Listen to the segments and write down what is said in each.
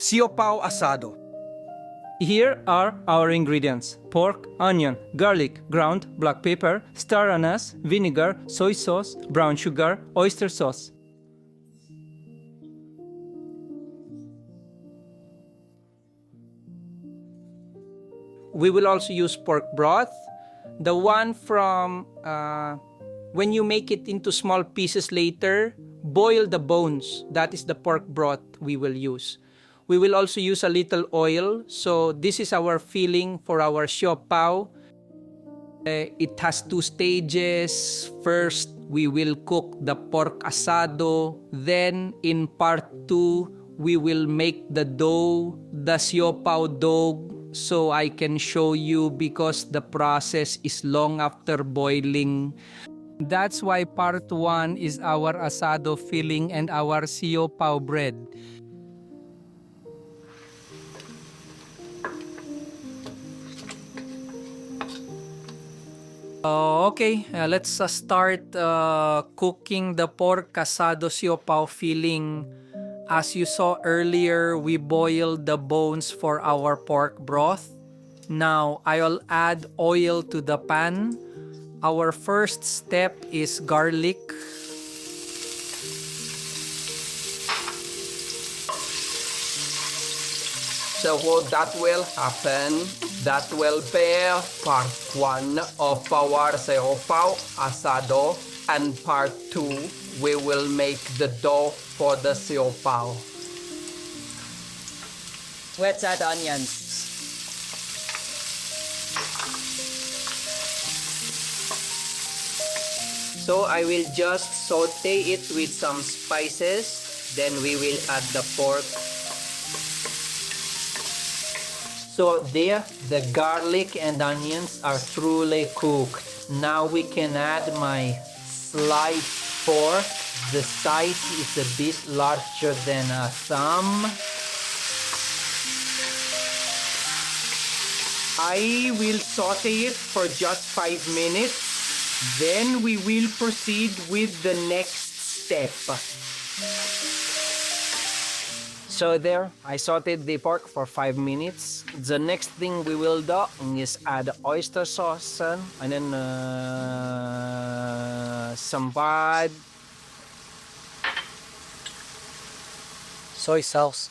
Siopao asado. Here are our ingredients: pork, onion, garlic, ground black pepper, star anise, vinegar, soy sauce, brown sugar, oyster sauce. We will also use pork broth, the one from when you make it into small pieces later, boil the bones. That is the pork broth we will use. We will also use a little oil. So this is our filling for our siopao. It has two stages. First, we will cook the pork asado. Then in part 2, we will make the dough, the siopao dough. So I can show you because the process is long after boiling. That's why part 1 is our asado filling and our siopao bread. Okay, let's start cooking the pork asado siopao filling. As you saw earlier, we boiled the bones for our pork broth. Now, I'll add oil to the pan. Our first step is garlic. So that will happen. That will be part 1 of our siopao asado, and part 2 we will make the dough for the siopao. Let's add onions. So I will just saute it with some spices, then we will add the pork. So there, the garlic and onions are truly cooked. Now we can add my sliced pork. The size is a bit larger than a thumb. I will saute it for just 5 minutes. Then we will proceed with the next step. So there, I sauteed the pork for 5 minutes. The next thing we will do is add oyster sauce and then some bad Soy sauce.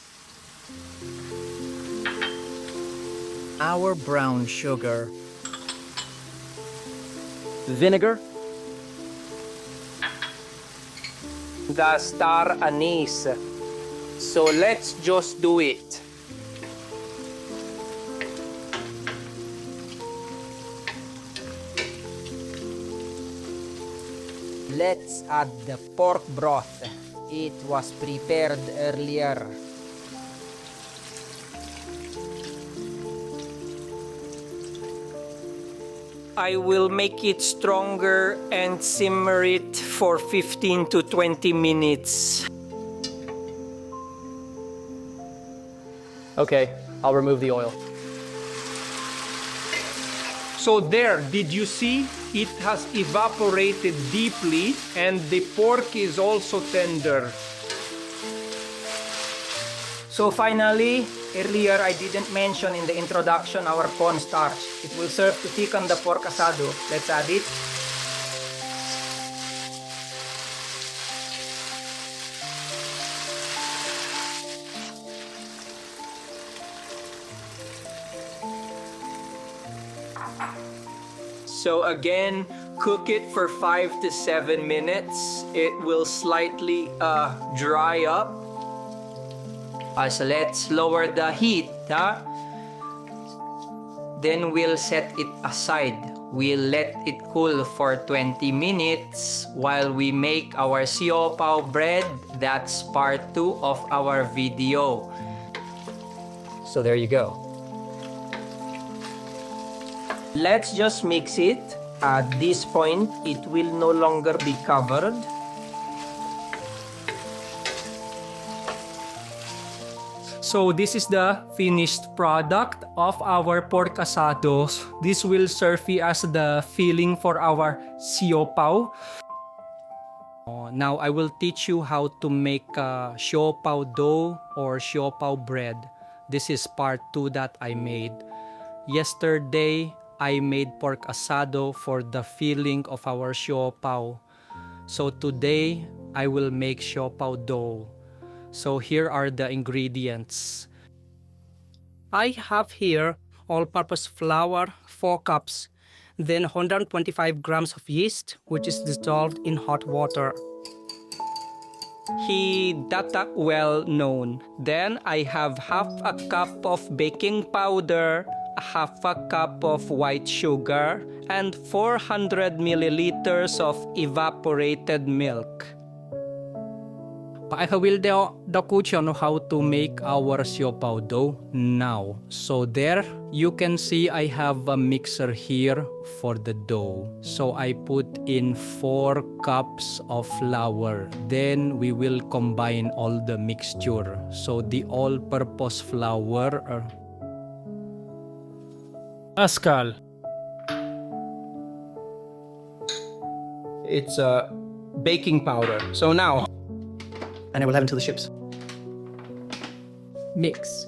Our brown sugar. Vinegar. the star anise. So let's just do it. Let's add the pork broth. It was prepared earlier. I will make it stronger and simmer it for 15 to 20 minutes. Okay, I'll remove the oil. So there, did you see? It has evaporated deeply and the pork is also tender. So finally, earlier I didn't mention in the introduction our cornstarch. It will serve to thicken the pork asado. Let's add it. So again, cook it for 5 to 7 minutes. It will slightly dry up. So let's lower the heat. Then we'll set it aside. We'll let it cool for 20 minutes while we make our siopao bread. That's part 2 of our video. So there you go. Let's just mix it. At this point, it will no longer be covered. So this is the finished product of our pork asados. This will serve as the filling for our siopao. Now I will teach you how to make siopao dough or siopao bread. This is part 2 that I made. Yesterday, I made pork asado for the filling of our siopao. So today, I will make siopao dough. So here are the ingredients. I have here all-purpose flour, 4 cups, then 125 grams of yeast, which is dissolved in hot water. Data well known. Then I have half a cup of baking powder, half a cup of white sugar, and 400 milliliters of evaporated milk. Paikawilde the coach on how to make our siopao dough now. So there you can see I have a mixer here for the dough. So I put in 4 cups of flour. Then we will combine all the mixture. So the all-purpose flour. Pascal. It's a baking powder. So now And I will have until the ships. mix.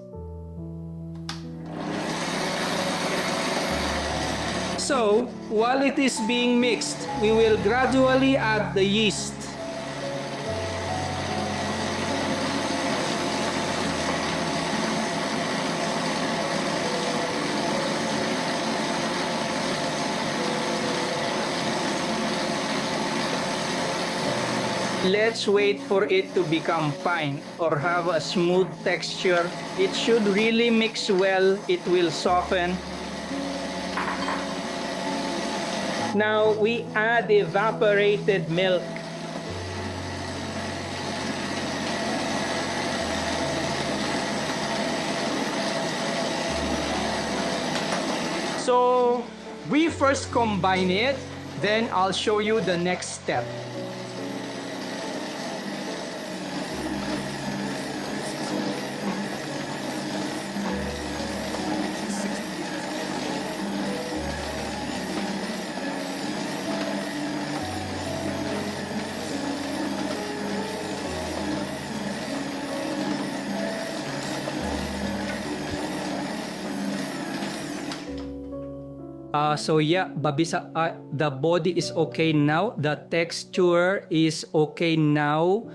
So, while it is being mixed, we will gradually add the yeast. Let's wait for it to become fine or have a smooth texture. It should really mix well. It will soften. Now we add evaporated milk. So we first combine it, then I'll show you the next step. So yeah, babisa, the body is okay now. The texture is okay now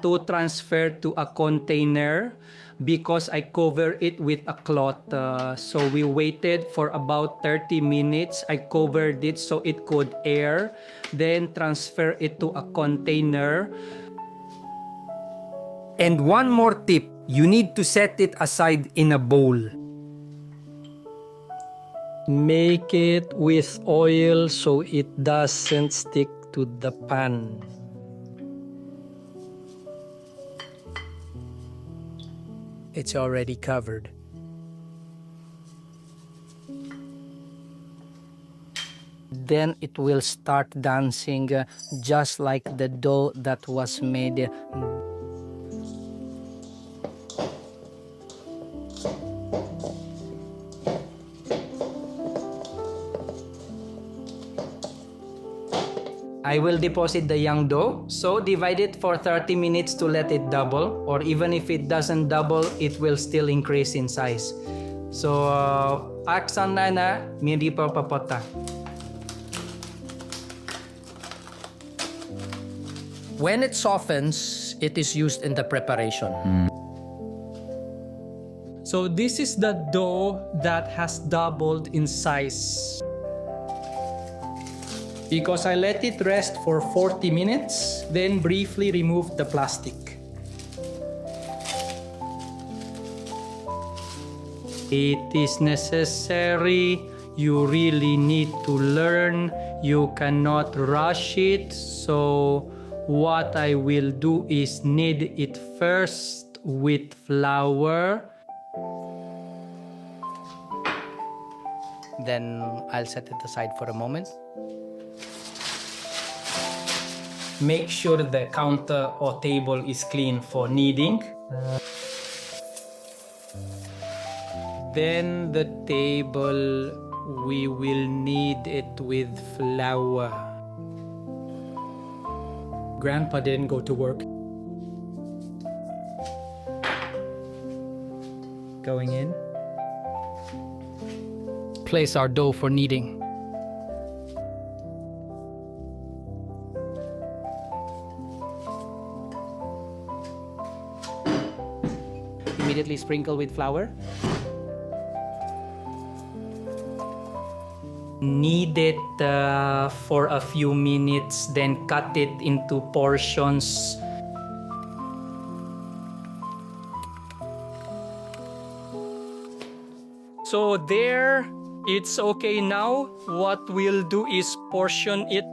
to transfer to a container because I cover it with a cloth. So we waited for about 30 minutes. I covered it so it could air. Then transfer it to a container. And one more tip, you need to set it aside in a bowl. Make it with oil so it doesn't stick to the pan. It's already covered. Then it will start dancing just like the dough that was made. I will deposit the young dough, so divide it for 30 minutes to let it double, or even if it doesn't double, it will still increase in size. So, aksan na hindi pa papata. When it softens, it is used in the preparation. So this is the dough that has doubled in size. Because I let it rest for 40 minutes, then briefly remove the plastic. It is necessary. You really need to learn. You cannot rush it. So what I will do is knead it first with flour. Then I'll set it aside for a moment. Make sure the counter or table is clean for kneading. Then the table, we will knead it with flour. Grandpa didn't go to work. Going in. Place our dough for kneading. Immediately sprinkle with flour. Knead it for a few minutes, then cut it into portions. So there, it's okay now. What we'll do is portion it.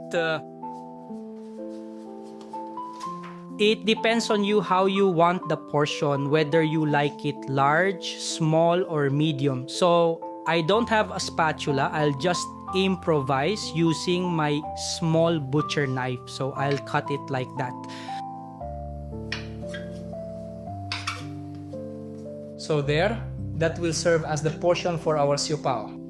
It depends on you how you want the portion, whether you like it large, small, or medium. So I don't have a spatula. I'll just improvise using my small butcher knife. So I'll cut it like that. So there, that will serve as the portion for our siopao.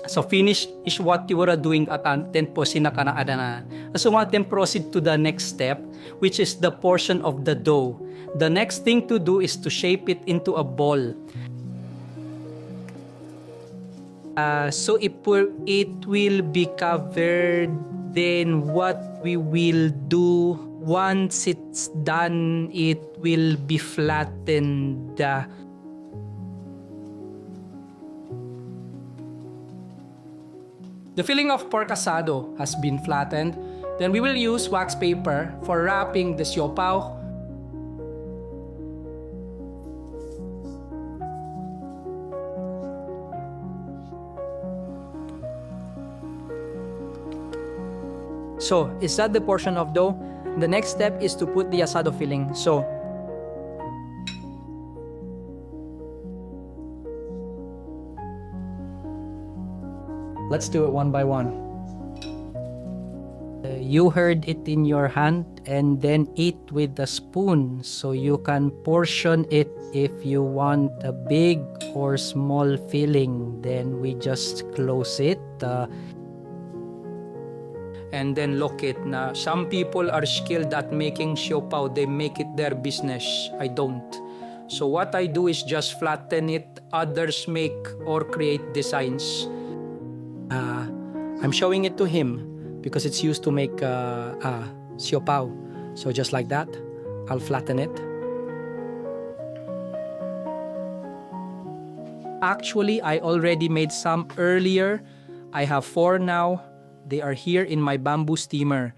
So finish is what you were doing at then po sinakanaada na. So then proceed to the next step, which is the portion of the dough. The next thing to do is to shape it into a ball. So it will be covered. Then what we will do once it's done, it will be flattened. The filling of pork asado has been flattened. Then we will use wax paper for wrapping the siopao. So, is that the portion of dough? The next step is to put the asado filling. So, let's do it one by one. You heard it in your hand and then eat with a spoon. So you can portion it if you want a big or small filling. Then we just close it. And then look it na. Some people are skilled at making siopao. They make it their business. I don't. So what I do is just flatten it. Others make or create designs. I'm showing it to him because it's used to make siopao. So just like that, I'll flatten it. Actually, I already made some earlier. I have 4 now. They are here in my bamboo steamer.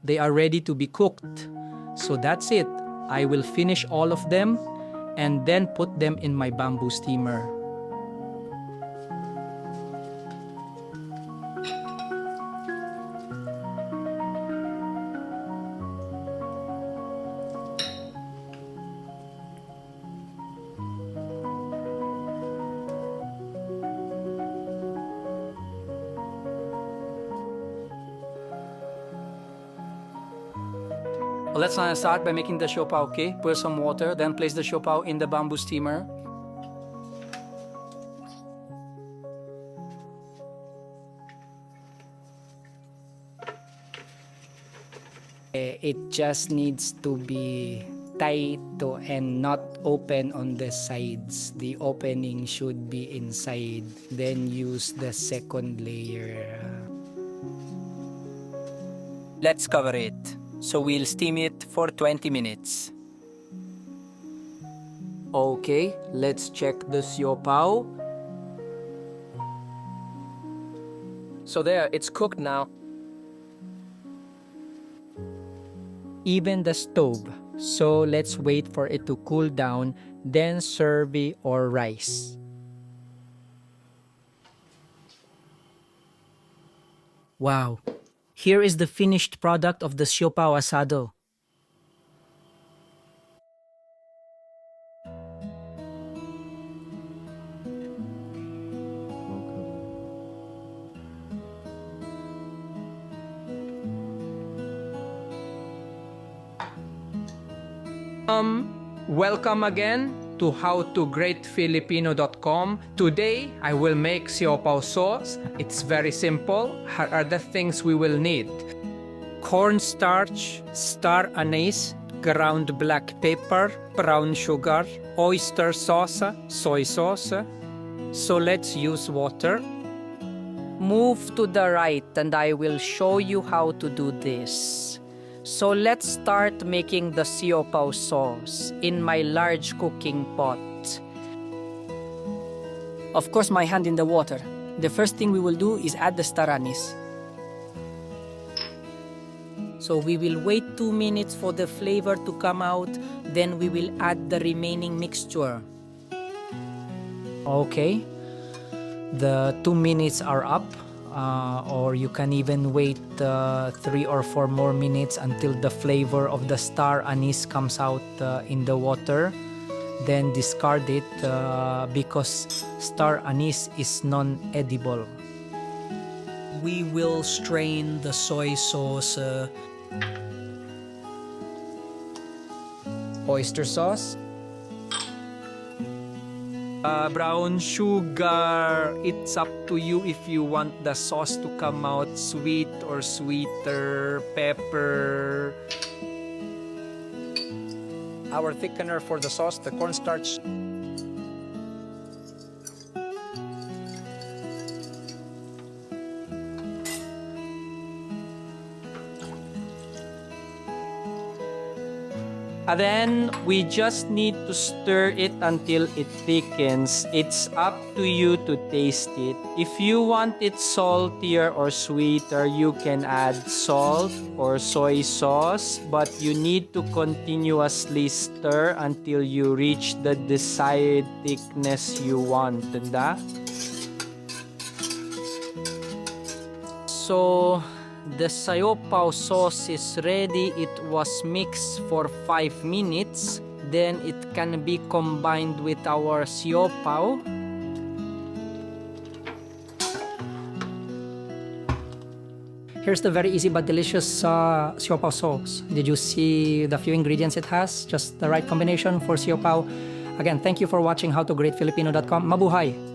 They are ready to be cooked. So that's it. I will finish all of them and then put them in my bamboo steamer. Let's start by making the siopao, okay? Pour some water, then place the siopao in the bamboo steamer. It just needs to be tight and not open on the sides. The opening should be inside. Then use the second layer. Let's cover it. So we'll steam it for 20 minutes. Okay, let's check the siopao. So there, it's cooked now. Even the stove. So let's wait for it to cool down, then serve it or rice. Wow. Here is the finished product of the siopao asado. Welcome again to howtogreatfilipino.com. Today, I will make siopao sauce. It's very simple. Here are the things we will need. Cornstarch, star anise, ground black pepper, brown sugar, oyster sauce, soy sauce. So let's use water. Move to the right and I will show you how to do this. So let's start making the siopao sauce in my large cooking pot. Of course, my hand in the water. The first thing we will do is add the star anise. So we will wait 2 minutes for the flavor to come out, then we will add the remaining mixture. Okay, the 2 minutes are up, or you can even wait 3 or 4 more minutes until the flavor of the star anise comes out in the water. Then discard it because star anise is non-edible. We will strain the soy sauce. Oyster sauce. Brown sugar. It's up to you if you want the sauce to come out sweet or sweeter. Pepper. Our thickener for the sauce, the cornstarch. And then we just need to stir it until it thickens. It's up to you to taste it. If you want it saltier or sweeter, you can add salt or soy sauce, but you need to continuously stir until you reach the desired thickness you want. Tanda? So the siopao sauce is ready. It was mixed for 5 minutes. Then it can be combined with our siopao. Here's the very easy but delicious siopao sauce. Did you see the few ingredients it has? Just the right combination for siopao. Again, thank you for watching howtogreatfilipino.com. Mabuhay!